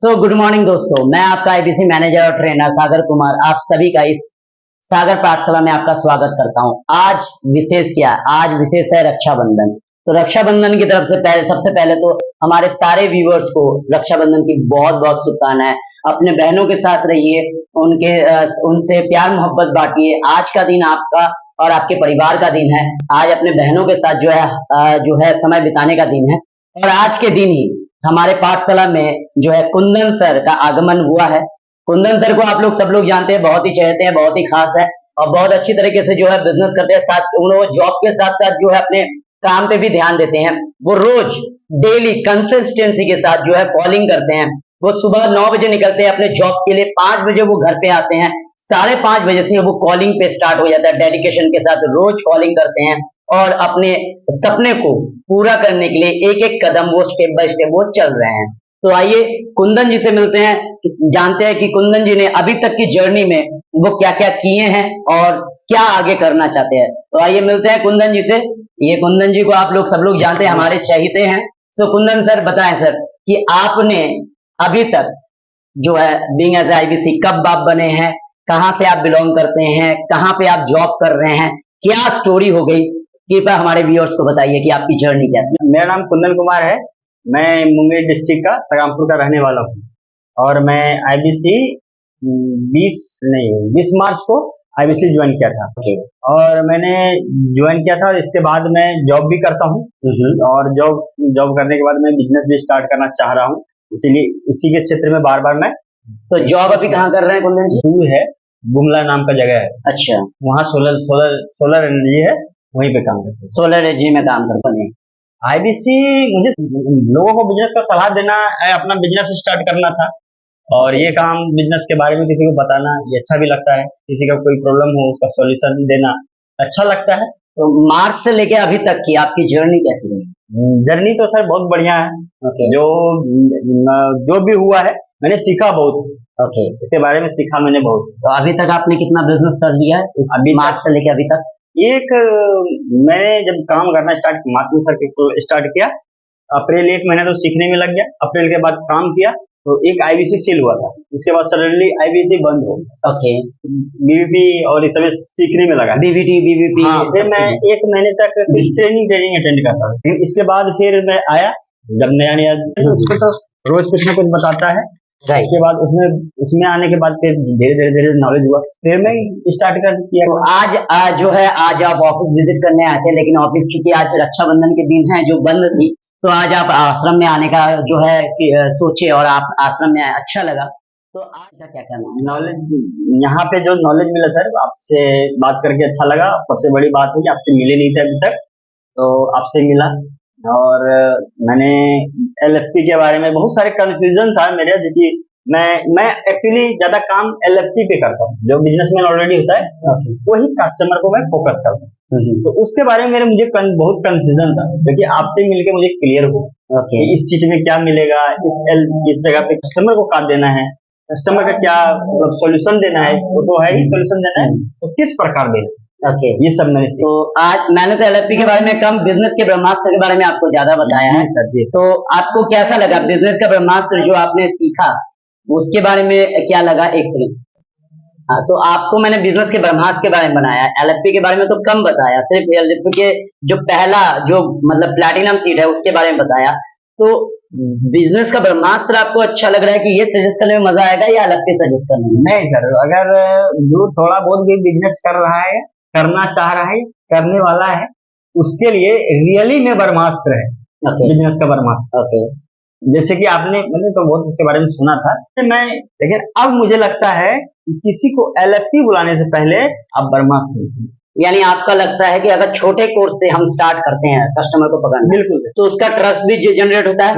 Good morning दोस्तों, मैं आपका आईबीसी मैनेजर और ट्रेनर सागर कुमार आप सभी का इस सागर पाठशाला में आपका स्वागत करता हूं। आज विशेष क्या है? आज विशेष है रक्षाबंधन। तो रक्षाबंधन की तरफ से सबसे पहले तो हमारे सारे व्यूअर्स को रक्षाबंधन की बहुत बहुत शुभकामनाएं। अपने बहनों के साथ रहिए, उनसे प्यार मोहब्बत बांटिए। आज का दिन आपका और आपके परिवार का दिन है। आज अपने बहनों के साथ जो है समय बिताने का दिन है। और आज के दिन ही हमारे पाठशाला में जो है कुंदन सर का आगमन हुआ है। कुंदन सर को आप लोग सब लोग जानते हैं, बहुत ही चाहते हैं, बहुत ही खास है और बहुत अच्छी तरीके से जो है बिजनेस करते हैं। साथ उन लोग जॉब के साथ साथ जो है अपने काम पे भी ध्यान देते हैं। वो रोज डेली कंसिस्टेंसी के साथ जो है कॉलिंग करते हैं। वो सुबह 9 बजे निकलते हैं अपने जॉब के लिए, 5 बजे वो घर पे आते हैं, 5:30 बजे से वो कॉलिंग पे स्टार्ट हो जाता है। डेडिकेशन के साथ रोज कॉलिंग करते हैं और अपने सपने को पूरा करने के लिए एक एक कदम वो स्टेप बाय स्टेप वो चल रहे हैं। तो आइए कुंदन जी से मिलते हैं, जानते हैं कि कुंदन जी ने अभी तक की जर्नी में वो क्या क्या किए हैं और क्या आगे करना चाहते हैं। तो आइए मिलते हैं कुंदन जी से। ये कुंदन जी को आप लोग सब लोग जानते हैं, हमारे चहेते हैं। सो कुंदन सर बताएं सर कि आपने अभी तक जो है बीइंग एज आईबीसी कब आप बने हैं, कहाँ से आप बिलोंग करते हैं, कहाँ पे आप जॉब कर रहे हैं, क्या स्टोरी हो गई, कृपया हमारे व्यूअर्स को बताइए कि आपकी जर्नी कैसी है। मेरा नाम कुंदन कुमार है। मैं मुंगेर डिस्ट्रिक्ट का सगामपुर का रहने वाला हूँ और मैं आईबीसी 20 मार्च को आईबीसी ज्वाइन किया था। और मैंने ज्वाइन किया था और इसके बाद मैं जॉब भी करता हूँ और जॉब करने के बाद मैं बिजनेस भी स्टार्ट करना चाह रहा हूँ, इसीलिए उसी के क्षेत्र में बार बार मैं। तो जॉब अभी कहाँ कर रहे हैं कुंदन जी? दूर है, बुमला नाम का जगह है। अच्छा, वहाँ सोलर एनर्जी है, वहीं पे काम करते हैं। सोलर एनर्जी में काम करते हैं। आईबीसी मुझे लोगों को बिजनेस का सलाह देना है, अपना बिजनेस स्टार्ट करना था और ये काम बिजनेस के बारे में किसी को बताना ये अच्छा भी लगता है। किसी का कोई प्रॉब्लम हो उसका सॉल्यूशन देना अच्छा लगता है। तो मार्च से लेके अभी तक की आपकी जर्नी कैसी रही? जर्नी तो सर बहुत बढ़िया है। जो भी हुआ है मैंने सीखा बहुत। इसके बारे में सीखा मैंने बहुत। तो अभी तक आपने कितना बिजनेस कर लिया है अभी मार्च से लेके अभी तक? मैंने जब काम करना मार्च में स्टार्ट किया, अप्रैल 1 महीना तो सीखने में लग गया। अप्रैल के बाद काम किया तो एक आईबीसी सेल हुआ था, इसके बाद सडनली आईबीसी बंद हो गया। बीबीपी और इस सब सीखने में लगा, बीबीटी बीबीपी। फिर मैं 1 महीने तक ट्रेनिंग अटेंड करता था। इसके बाद फिर मैं आया, जब नया रोज कुछ ना कुछ बताता है। उसके बाद उसमें आने के बाद फिर धीरे नॉलेज हुआ, फिर मैं स्टार्ट कर किया। तो आज जो है आज आप ऑफिस विजिट करने आए थे, लेकिन ऑफिस चूंकि आज रक्षाबंधन के दिन है जो बंद थी, तो आज आप आश्रम में आने का जो है कि सोचे और आप आश्रम में आए, अच्छा लगा। तो आज का क्या करना है? नॉलेज यहाँ पे जो नॉलेज मिला सर, आपसे बात करके अच्छा लगा। सबसे बड़ी बात है कि आपसे मिले नहीं थे अभी तक, तो आपसे मिला और मैंने एलएफपी के बारे में बहुत सारे कंफ्यूजन था मेरे, क्योंकि मैं एक्चुअली ज्यादा काम एलएफपी पे करता हूँ। जो बिजनेसमैन ऑलरेडी होता है वही कस्टमर को मैं फोकस करता हूँ। तो उसके बारे में मुझे बहुत कंफ्यूजन था, क्योंकि आपसे मिलके मुझे क्लियर हुआ कि इस चीज में क्या मिलेगा, इस जगह पे कस्टमर को क्या देना है, कस्टमर का क्या सोल्यूशन देना है, वो तो है ही सोल्यूशन देना है, तो किस प्रकार देना है। ये सब मैंने तो आज मैंने तो एलएफपी के बारे में कम, बिजनेस के ब्रह्मास्त्र के बारे में आपको ज्यादा बताया है सर जी। तो आपको कैसा लगा बिजनेस का ब्रह्मास्त्र जो आपने सीखा, उसके बारे में क्या लगा? एक सेकंड। हाँ, तो आपको मैंने बिजनेस के ब्रह्मास्त्र के बारे में बनाया, एलएफपी के बारे में तो कम बताया, सिर्फ एलएफपी के जो पहला जो मतलब प्लैटिनम सीट है उसके बारे में बताया। तो बिजनेस का ब्रह्मास्त्र आपको अच्छा लग रहा है कि ये सजेस्ट करने में मजा आएगा या एलएफपी सजेस्ट करने में? नहीं सर, अगर जो थोड़ा बहुत भी बिजनेस कर रहा है, करना चाह रहा है, करने वाला है, उसके लिए रियली में ब्रह्मास्त्र है। बिजनेस का ब्रह्मास्त्र। जैसे कि आपने मैंने तो बहुत इसके बारे में सुना था लेकिन अब मुझे लगता है कि किसी को एलएफपी बुलाने से पहले आप ब्रह्मास्त्र, यानी आपका लगता है कि अगर छोटे कोर्स से हम स्टार्ट करते हैं कस्टमर को पकड़ना, बिल्कुल, तो उसका ट्रस्ट भी जनरेट होता है,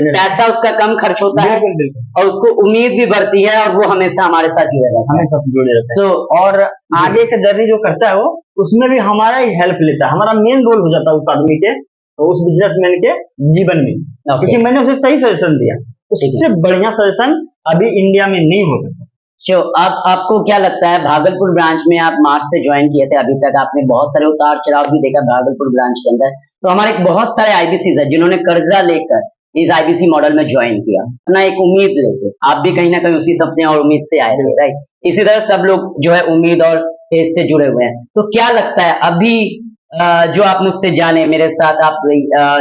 पैसा उसका कम खर्च होता है, बिल्कुल, और उसको उम्मीद भी बढ़ती है और वो हमेशा हमारे साथ जुड़े रहता है। और आगे का जर्नी जो करता है वो उसमें भी हमारा ही हेल्प लेता है, हमारा मेन रोल हो जाता है उस आदमी के, उस बिजनेसमैन के जीवन में। क्योंकि मैंने उसे सही सजेशन दिया, उससे बढ़िया सजेशन अभी इंडिया में नहीं हो सकता। अब आपको क्या लगता है, भागलपुर ब्रांच में आप मार्च से ज्वाइन किए थे, अभी तक आपने बहुत सारे उतार चढ़ाव भी देखा भागलपुर ब्रांच के अंदर। तो हमारे बहुत सारे आईबीसी है जिन्होंने कर्जा लेकर इस आईबीसी मॉडल में ज्वाइन किया ना, एक उम्मीद लेके। आप भी कहीं ना कहीं उसी सपने और उम्मीद से आए थे, राइट? इसी तरह सब लोग जो है उम्मीद और फेज से जुड़े हुए हैं। तो क्या लगता है अभी जो आप मुझसे जाने, मेरे साथ आप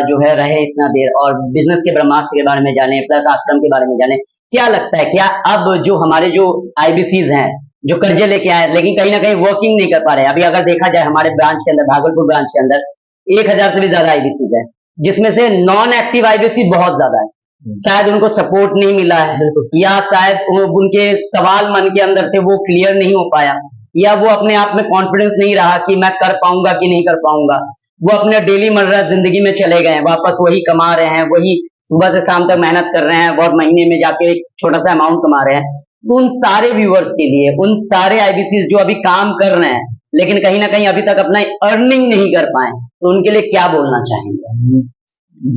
जो है रहे इतना देर और बिजनेस के ब्रह्मास्त्र के बारे में जाने, प्लस आश्रम के बारे में जाने, क्या लगता है क्या अब जो हमारे जो आईबीसीज हैं, जो कर्जे लेके आए लेकिन कहीं ना कहीं वर्किंग नहीं कर पा रहे हैं, अभी अगर देखा जाए हमारे ब्रांच के अंदर, भागलपुर ब्रांच के अंदर 1000 से भी ज्यादा आईबीसीज है, जिसमें से नॉन एक्टिव आईबीसी बहुत ज्यादा है। शायद उनको सपोर्ट नहीं मिला है, या शायद उनके सवाल मन के अंदर थे वो क्लियर नहीं हो पाया, या वो अपने आप में कॉन्फिडेंस नहीं रहा कि मैं कर पाऊंगा कि नहीं कर पाऊंगा। वो अपने डेली मर्रा जिंदगी में चले गए, वापस वही कमा रहे हैं, वही सुबह से शाम तक मेहनत कर रहे हैं और महीने में जाके एक छोटा सा अमाउंट कमा रहे हैं। तो उन सारे व्यूअर्स के लिए, उन सारे आईबीसी जो अभी काम कर रहे हैं लेकिन कहीं ना कहीं अभी तक अपना अर्निंग नहीं कर पाए, तो उनके लिए क्या बोलना चाहेंगे?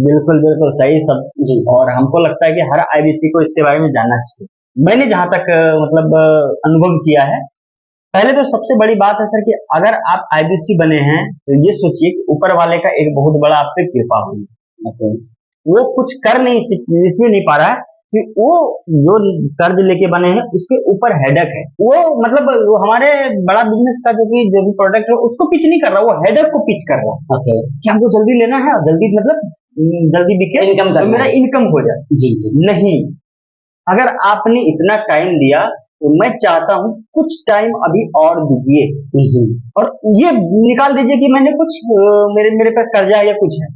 बिल्कुल बिल्कुल सही सब जी। और हमको लगता है कि हर आईबीसी को इसके बारे में जानना चाहिए। मैंने जहां तक अनुभव किया है, पहले तो सबसे बड़ी बात है सर कि अगर आप आईबीसी बने हैं तो ये सोचिए कि ऊपर वाले का एक बहुत बड़ा आप पे कृपा हुई। वो कुछ कर नहीं इसलिए नहीं पा रहा है कि वो जो कर्ज लेके बने हैं उसके ऊपर हेडक है। वो वो हमारे बड़ा बिजनेस का जो भी प्रोडक्ट है उसको पिच नहीं कर रहा, वो हेडक को पिच कर रहा है कि हमको जल्दी लेना है और जल्दी जल्दी बिके, इनकम तो मेरा इनकम हो जाए। जी जी। नहीं, अगर आपने इतना टाइम दिया तो मैं चाहता हूं कुछ टाइम अभी और दीजिए और ये निकाल दीजिए कि मैंने कुछ मेरे पे कर्जा या कुछ है,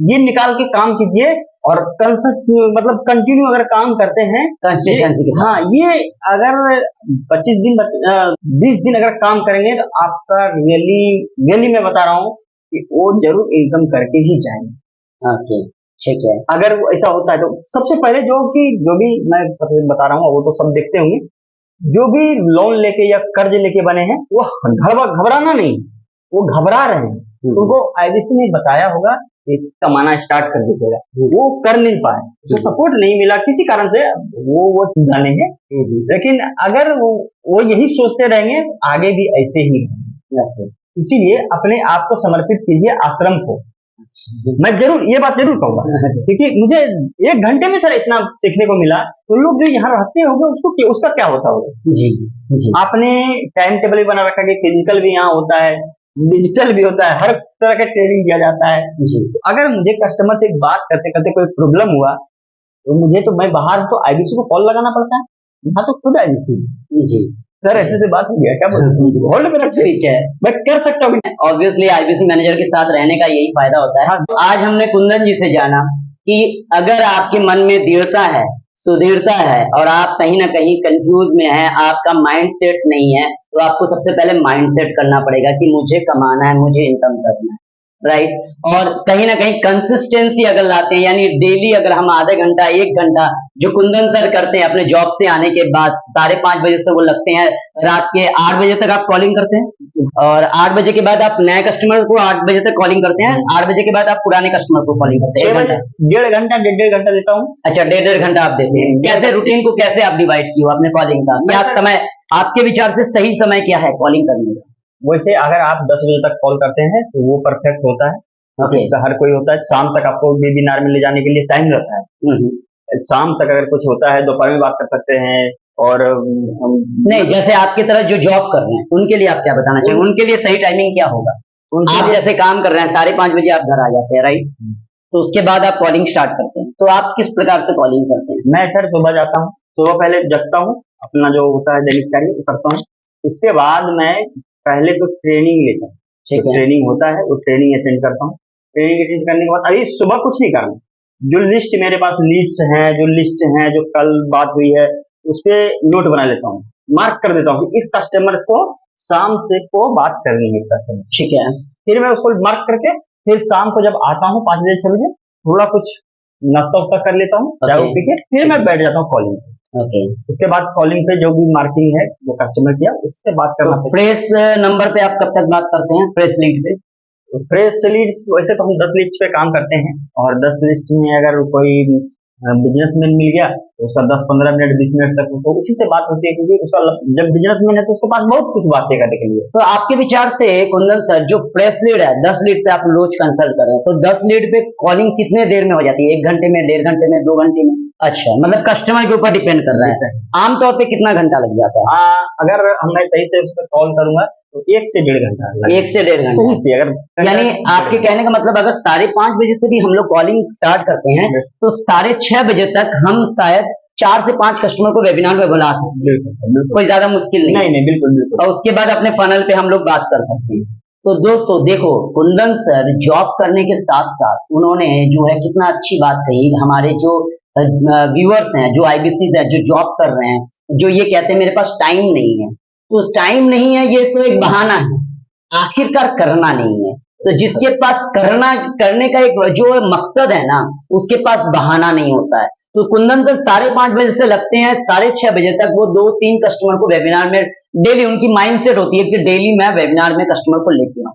ये निकाल के काम कीजिए और कंटिन्यू अगर काम करते हैं कंसिस्टेंसी के साथ। हाँ, ये अगर 25 दिन 20 दिन अगर काम करेंगे तो आपका रियली मैं बता रहा हूँ कि वो जरूर इनकम करके ही जाएंगे। ओके, ठीक है। अगर वो ऐसा होता है तो सबसे पहले जो भी मैं बता रहा हूँ वो तो सब देखते होंगे, जो भी लोन लेके या कर्ज लेके बने हैं वो घबराना नहीं, वो घबरा रहे हैं। उनको आईबीसी ने बताया होगा कि कमाना स्टार्ट कर दीजिएगा, वो कर नहीं पाए, तो सपोर्ट नहीं मिला किसी कारण से, वो जानेंगे। लेकिन अगर वो यही सोचते रहेंगे आगे भी ऐसे ही है। इसीलिए अपने आप को समर्पित कीजिए आश्रम को। मैं जरूर ये बात जरूर कहूंगा क्योंकि मुझे 1 घंटे में सर इतना सीखने को मिला। तो लोग जो यहाँ रहते होंगे उसका क्या होता होगा? जी जी। आपने टाइम टेबल भी बना रखा है, फिजिकल भी यहाँ होता है, डिजिटल भी होता है, हर तरह का ट्रेनिंग दिया जाता है। जी। तो अगर मुझे कस्टमर से बात करते करते कोई प्रॉब्लम हुआ तो मैं बाहर तो आईबीसी को कॉल लगाना पड़ता है, यहाँ तो खुद आईबीसी। जी सर ऐसे से बात हो गया क्या? होल्ड पे रख, ठीक है, मैं कर सकता हूँ। ऑब्वियसली आईबीसी मैनेजर के साथ रहने का यही फायदा होता है। हाँ। तो आज हमने कुंदन जी से जाना कि अगर आपके मन में दृढ़ता है, सुदृढ़ता है और आप कहीं ना कहीं कंफ्यूज में है, आपका माइंड सेट नहीं है, तो आपको सबसे पहले माइंड सेट करना पड़ेगा कि मुझे कमाना है, मुझे इनकम करना है, राइट? और कहीं ना कहीं कंसिस्टेंसी अगर लाते हैं, यानी डेली अगर हम आधे घंटा 1 घंटा जो कुंदन सर करते हैं अपने जॉब से आने के बाद 5:30 बजे से वो लगते हैं रात के 8 बजे तक आप कॉलिंग करते हैं और 8 बजे के बाद आप नए कस्टमर को 8 बजे तक कॉलिंग करते हैं, 8 बजे के बाद आप पुराने कस्टमर को कॉलिंग करते हैं। 1.5 घंटा देता हूँ। अच्छा, 1.5 घंटा आप देते हैं। कैसे रूटीन को कैसे आप डिवाइड किए अपने कॉलिंग का? क्या समय, आपके विचार से सही समय क्या है कॉलिंग करने का? वैसे अगर आप 10 बजे तक कॉल करते हैं तो वो परफेक्ट होता है। Okay. हर कोई होता है, शाम तक आपको वेबिनार में ले जाने के लिए टाइम रहता है। शाम तक अगर कुछ होता है दोपहर में बात कर सकते हैं। और नहीं, जैसे आपकी तरह जो जॉब कर रहे हैं उनके लिए आप क्या बताना चाहेंगे? उनके लिए सही टाइमिंग क्या होगा? आप जैसे काम कर रहे हैं 5:30 बजे आप घर आ जाते हैं, राइट? तो उसके बाद आप कॉलिंग स्टार्ट करते हैं, तो आप किस प्रकार से कॉलिंग करते हैं? मैं सर सुबह जाता हूँ, सुबह पहले जगता हूँ, अपना जो होता है दैनिक कार्य करता हूँ। इसके बाद मैं पहले तो ट्रेनिंग लेता हूँ, ट्रेनिंग होता है वो ट्रेनिंग अटेंड करता हूँ। ट्रेनिंग अटेंड करने के बाद अभी सुबह कुछ नहीं करना, जो लिस्ट मेरे पास लीड्स हैं, जो कल बात हुई है उस पे नोट बना लेता हूँ, मार्क कर देता हूँ कि इस कस्टमर को शाम से को बात करनी है इस कस्टमर, ठीक है। फिर मैं उसको मार्क करके फिर शाम को जब आता हूँ 5 बजे 6 बजे थोड़ा कुछ नाश्ता उस्ता कर लेता हूँ, चाय पी के फिर मैं बैठ जाता हूँ कॉलिंग पे। Okay. उसके बाद कॉलिंग पे जो भी मार्किंग है वो कस्टमर किया उससे बात करना। तो फ्रेश नंबर पे आप कब तक बात करते हैं? फ्रेश लीड पे? फ्रेश लीड्स वैसे तो हम 10 लीड्स पे काम करते हैं और 10 लिस्ट में अगर कोई बिजनेसमैन मिल गया तो उसका 10-15 मिनट 20 मिनट तक तो उसी से बात होती है, क्योंकि उसका जब बिजनेसमैन है तो उसके पास बहुत कुछ बातें करने के लिए। तो आपके विचार से कुंदन सर, जो फ्रेश लीड है 10 लीड पे आप रोज कंसल्ट कर रहे हैं, तो 10 लीड पे कॉलिंग कितने देर में हो जाती है? 1 घंटे में, 1.5 घंटे में, 2 घंटे में? अच्छा, मतलब कस्टमर के ऊपर डिपेंड कर रहा है। आमतौर पे कितना घंटा लग जाता है? अगर मैं सही से उस पर कॉल करूंगा तो 1 से 1.5 घंटा 1 से 1.5 घंटा सही से, अगर यानी आपके कहने का मतलब अगर 5:30 बजे से भी हम लोग कॉलिंग स्टार्ट करते हैं तो 6:30 बजे तक हम शायद 4 से 5 कस्टमर को वेबिनार में बुला सकते हैं। बिल्कुल कोई ज्यादा मुश्किल नहीं। नहीं नहीं, बिल्कुल बिल्कुल। और उसके बाद अपने फनल पे हम लोग बात कर सकते हैं। तो दोस्तों देखो, कुंदन सर जॉब करने के साथ साथ उन्होंने जो है कितना अच्छी बात कही। हमारे जो व्यूअर्स हैं, जो आईबीसी है, जो जॉब कर रहे हैं, जो ये कहते हैं मेरे पास टाइम नहीं है, तो टाइम नहीं है ये तो एक बहाना है, आखिरकार करना नहीं है। तो जिसके पास करने का एक जो मकसद है ना, उसके पास बहाना नहीं होता है। तो कुंदन सर 5:30 बजे से लगते हैं 6:30 बजे तक, वो 2-3 कस्टमर को वेबिनार में डेली, उनकी माइंडसेट होती है कि डेली मैं वेबिनार में कस्टमर को लेती हूँ।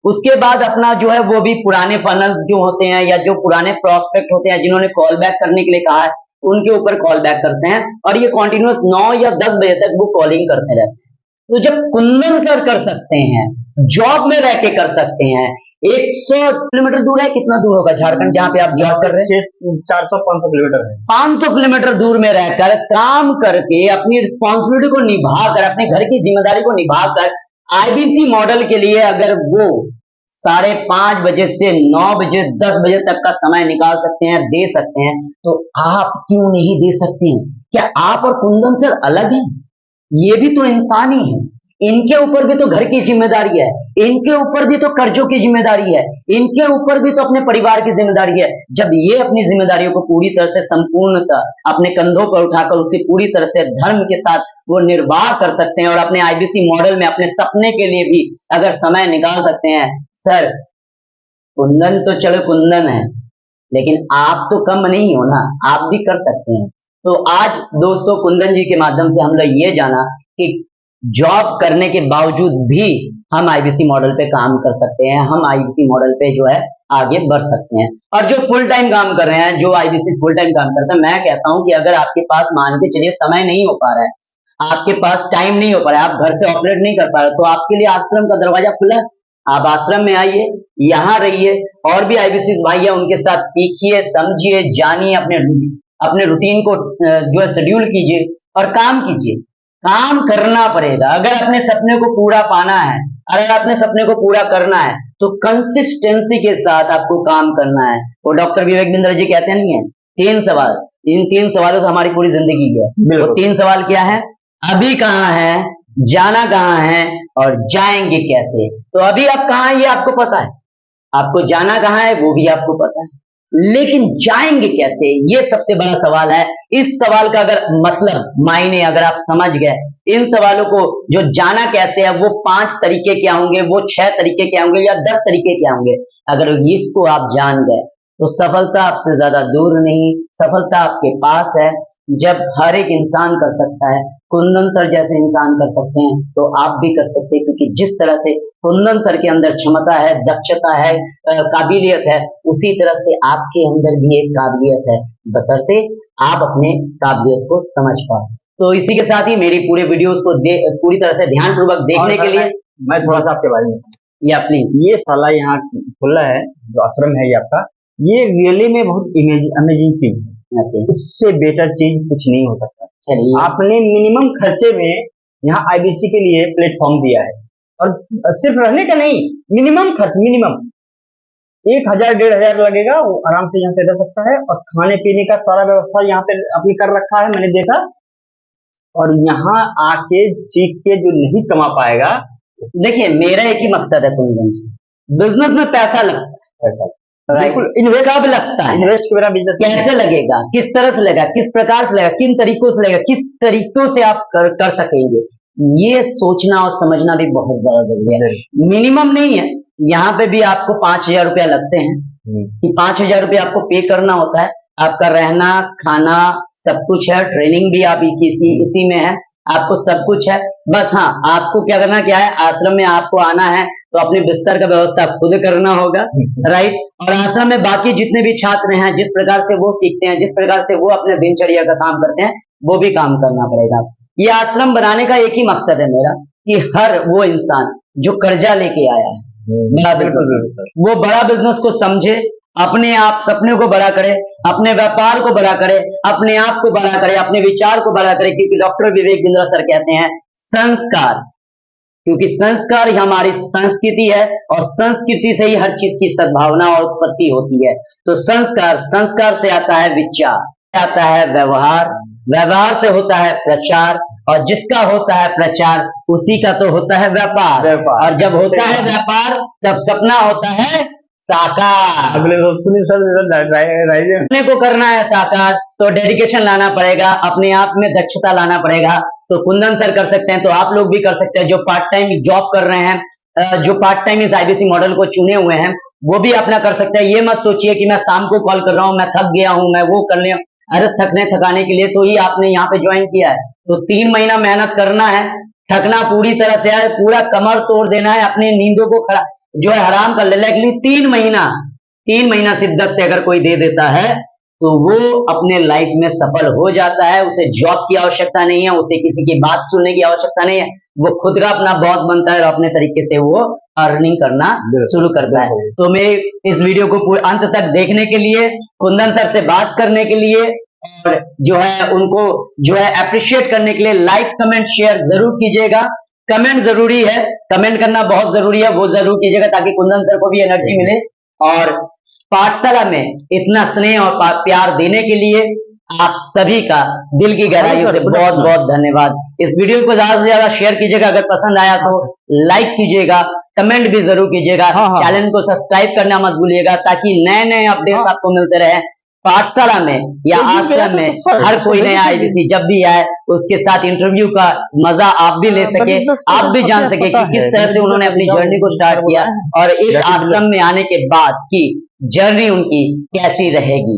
उसके बाद अपना जो है वो भी पुराने फनल्स जो होते हैं या जो पुराने प्रोस्पेक्ट होते हैं जिन्होंने कॉल बैक करने के लिए कहा है, उनके ऊपर कॉल बैक करते हैं और ये कॉन्टिन्यूअस 9 या 10 बजे तक वो कॉलिंग करते रहते हैं। तो जब कुंदन सर कर सकते हैं, जॉब में रह के कर सकते हैं, 100 किलोमीटर दूर है, कितना दूर होगा झारखंड जहां पे आप जॉब कर रहे हैं? 400-500 किलोमीटर है। 500 किलोमीटर दूर में रहकर काम करके अपनी रिस्पॉन्सिबिलिटी को निभाकर, अपने घर की जिम्मेदारी को निभाकर आईबीसी मॉडल के लिए अगर वो 5:30 बजे से 9 बजे 10 बजे तक का समय निकाल सकते हैं, दे सकते हैं, तो आप क्यों नहीं दे सकते हैं? क्या आप और कुंदन सर अलग हैं? ये भी तो इंसान ही है। इनके ऊपर भी तो घर की जिम्मेदारी है, इनके ऊपर भी तो कर्जों की जिम्मेदारी है, इनके ऊपर भी तो अपने परिवार की जिम्मेदारी है। जब ये अपनी जिम्मेदारियों को पूरी तरह से संपूर्णतः अपने कंधों पर उठाकर उसे पूरी तरह से धर्म के साथ वो निर्वाह कर सकते हैं और अपने आईबीसी मॉडल में अपने सपने के लिए भी अगर समय निकाल सकते हैं, सर कुंदन तो चलो कुंदन है, लेकिन आप तो कम नहीं हो ना, आप भी कर सकते हैं। तो आज दोस्तों कुंदन जी के माध्यम से हम लोग ये जाना कि जॉब करने के बावजूद भी हम आईबीसी मॉडल पे काम कर सकते हैं, हम आईबीसी मॉडल पे जो है आगे बढ़ सकते हैं। और जो फुल टाइम काम कर रहे हैं, जो आईबीसी फुल टाइम काम करते हैं, मैं कहता हूं कि अगर आपके पास मान के चलिए समय नहीं हो पा रहा है, आपके पास टाइम नहीं हो पा रहा है, आप घर से ऑपरेट नहीं कर पा रहे, तो आपके लिए आश्रम का दरवाजा खुला है। आप आश्रम में आइए, यहाँ रहिए, और भी आईबीसी भाई है उनके साथ सीखिए, समझिए, जानिए, अपने रूटीन को जो है शेड्यूल कीजिए और काम कीजिए। काम करना पड़ेगा अगर अपने सपने को पूरा पाना है, अगर अपने सपने को पूरा करना है तो कंसिस्टेंसी के साथ आपको काम करना है। वो डॉक्टर विवेक बिंद्रा जी कहते नहीं है 3 सवाल, इन 3 सवालों से हमारी पूरी जिंदगी है। वो 3 सवाल क्या है? अभी कहाँ है, जाना कहाँ है और जाएंगे कैसे। तो अभी आप कहाँ हैं ये आपको पता है, आपको जाना कहाँ है वो भी आपको पता है, लेकिन जाएंगे कैसे ये सबसे बड़ा सवाल है। इस सवाल का अगर मतलब मायने अगर आप समझ गए, इन सवालों को जो जाना कैसे है वो 5 तरीके क्या होंगे, वो 6 तरीके क्या होंगे या 10 तरीके क्या होंगे, अगर इसको आप जान गए तो सफलता आपसे ज्यादा दूर नहीं, सफलता आपके पास है। जब हर एक इंसान कर सकता है, कुंदन सर जैसे इंसान कर सकते हैं, तो आप भी कर सकते हैं, क्योंकि जिस तरह से कुंदन सर के अंदर क्षमता है, दक्षता है, काबिलियत है, उसी तरह से आपके अंदर भी एक काबिलियत है, बशर्ते आप अपने काबिलियत को समझ पाओ। तो इसी के साथ ही मेरी पूरे वीडियोस को पूरी तरह से ध्यानपूर्वक देखने के लिए मैं थोड़ा सा आपके बारे में, या प्लीज, ये साला यहाँ खुला है जो आश्रम है ये आपका, ये रियली में बहुत अमेजिंग चीज है। इससे बेटर चीज कुछ नहीं हो सकता। चलिए, आपने मिनिमम खर्चे में यहाँ आईबीसी के लिए प्लेटफॉर्म दिया है, और सिर्फ रहने का नहीं, मिनिमम खर्च, मिनिमम 1000-1500 लगेगा, वो आराम से यहाँ से रह सकता है, और खाने पीने का सारा व्यवस्था यहाँ पे आपने कर रखा है, मैंने देखा। और यहाँ आके सीख के जो नहीं कमा पाएगा, देखिए मेरा एक ही मकसद है कुंदन जी, बिजनेस में पैसा लगता है, ऐसा बिल्कुल इन्वेस्ट कब लगता है, इन्वेस्ट के बिना बिजनेस कैसे लगेगा, किस तरह से लगेगा, किस प्रकार से लगेगा, किन तरीकों से लगेगा, किस तरीकों से आप कर सकेंगे, ये सोचना और समझना भी बहुत ज्यादा जरूरी है। मिनिमम नहीं है, यहाँ पे भी आपको 5,000 रुपया लगते हैं कि 5,000 रुपया आपको पे करना होता है, आपका रहना खाना सब कुछ है, ट्रेनिंग भी आप इसी में है, आपको सब कुछ है। बस हाँ, आपको क्या करना क्या है, आश्रम में आपको आना है, तो अपने बिस्तर का व्यवस्था खुद करना होगा, राइट। और आश्रम में बाकी जितने भी छात्र हैं, जिस प्रकार से वो सीखते हैं, जिस प्रकार से वो अपने दिनचर्या का काम करते हैं, वो भी काम करना पड़ेगा। ये आश्रम बनाने का एक ही मकसद है मेरा, कि हर वो इंसान जो कर्जा लेके आया है, बड़ा बिजनेस, वो बड़ा बिजनेस को समझे, अपने आप सपने को बड़ा करे, अपने व्यापार को बड़ा करे, अपने आप को बड़ा करे, अपने विचार को बड़ा करे। क्योंकि डॉक्टर विवेक बिंद्रा सर कहते हैं संस्कार, क्योंकि संस्कार ही हमारी संस्कृति है, और संस्कृति से ही हर चीज की सद्भावना और उत्पत्ति होती है। तो संस्कार से आता है विचार, आता है व्यवहार, व्यवहार से होता है प्रचार, और जिसका होता है प्रचार उसी का तो होता है व्यापार। और जब होता है व्यापार, तब सपना होता है साकार। अगले दोस्त सुनिए सर, अपने को करना है साकार, तो डेडिकेशन लाना पड़ेगा, अपने आप में दक्षता लाना पड़ेगा। तो कुंदन सर कर सकते हैं, तो आप लोग भी कर सकते हैं। जो पार्ट टाइम जॉब कर रहे हैं, जो पार्ट टाइम इस आईबीसी मॉडल को चुने हुए हैं, वो भी अपना कर सकते हैं। ये मत सोचिए कि मैं शाम को कॉल कर रहा हूँ, मैं थक गया हूँ, मैं वो कर ले। अरे थकने थकाने के लिए तो ही आपने यहाँ पे ज्वाइन किया है। तो 3 महीना मेहनत करना है, थकना पूरी तरह से है, पूरा कमर तोड़ देना है, अपने नींदों को खड़ा जो है हराम कर लेना है। 3 महीना शिद्दत से अगर कोई दे देता है, तो वो अपने लाइफ में सफल हो जाता है। उसे जॉब की आवश्यकता नहीं है, उसे किसी की बात सुनने की आवश्यकता नहीं है, वो खुद का अपना बॉस बनता है और अपने तरीके से वो अर्निंग करना शुरू करता है। तो मैं इस वीडियो को अंत तक देखने के लिए, कुंदन सर से बात करने के लिए, और जो है उनको जो है अप्रिशिएट करने के लिए लाइक कमेंट शेयर जरूर कीजिएगा। कमेंट जरूरी है, कमेंट करना बहुत जरूरी है, वो जरूर कीजिएगा ताकि कुंदन सर को भी एनर्जी मिले। और पाठशाला में इतना स्नेह और प्यार देने के लिए आप सभी का दिल की गहराइयों से बहुत बहुत धन्यवाद। इस वीडियो को ज्यादा से ज्यादा शेयर कीजिएगा, अगर पसंद आया तो लाइक कीजिएगा, कमेंट भी जरूर कीजिएगा, चैनल को सब्सक्राइब करना मत भूलिएगा, ताकि नए नए अपडेट्स आपको मिलते रहे। पाठशाला में या आश्रम में हर कोई नया आईबीसी जब भी आए, उसके साथ इंटरव्यू का मजा आप भी ले सके, आप भी जान सके कि किस तरह से उन्होंने अपनी जर्नी को स्टार्ट किया, और इस आश्रम में आने के बाद की जर्नी उनकी कैसी रहेगी।